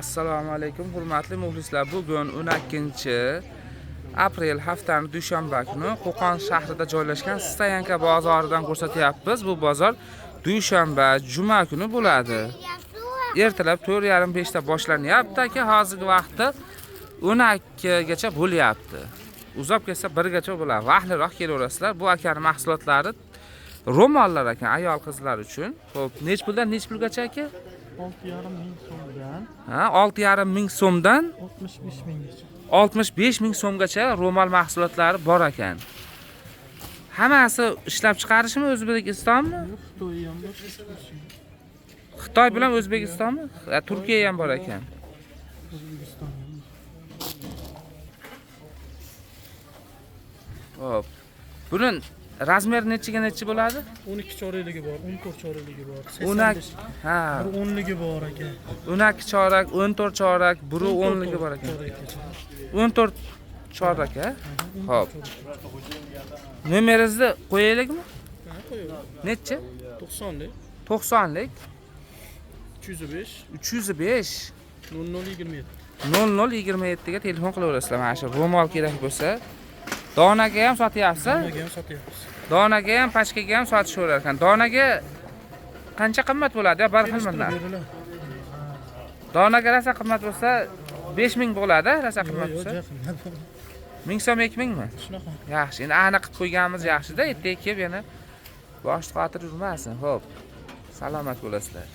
Assalomu alaykum hurmatli muxlislar. Bugun 12-aprel haftaning dushanba kuni Qo'qon shahrida joylashgan Stoyanka bozoridan ko'rsatyapmiz. Bu bozor dushanba, juma kuni bo'ladi. Ertalab 4:30 ta boshlanyapti aka, hozirgi vaqtda 12 gacha bo'lyapti. Uzoq ketsa 1 gacha bo'ladi. Vaqtliroq kelaverasizlar. Bu akaning mahsulotlari ro'mollar ekan, ayol qizlar uchun. Xo'p, nech puldan nech pulgacha aka? 6,5 ming so'mdan. Ha, 6,5 ming so'mdan 65 minggacha. 65 ming so'mgacha ro'mol mahsulotlari bor ekan. Hammasi ishlab chiqarishmi O'zbekistonmi? Xitoy ham bor. Xitoy bilan O'zbekistonmi? Turkiya ham bor ekan. O'zbekiston ham. Hop. Buning razmeri nechiga nechi bo'ladi? 12 chorakligi bor, 14 chorakligi bor. 12 ha. Bir 10ligi bor aka. 12 chorak, 14 chorak, biri 10ligi bor ekan. 14 chorak ha? Hop. Nomeringizni qo'yaylikmi? Ha, qo'yaver. Nechi? 90lik, 90lik 305, 305 0027. 0027 ga telefon qilaverasizlar. Mana shu ro'mol kerak bo'lsa, donaga ham sotyapsiz. Donaga ham sotyapmiz. Donaga ham, pachkaga ham sotishaverar ekan. Donaga qancha qimmat bo'ladi? Yo, bir xilmi? Donaga rosa qimmat bo'lsa 5000 bo'ladi, rosa qimmat bo'lsa. 1000 so'm 2000mi? Shunaqa. Yaxshi, endi aniq qilib qo'yganimiz yaxshida, ertaga kelib yana bosh qotir yurmasin. Xo'p. Salomat bo'lasizlar.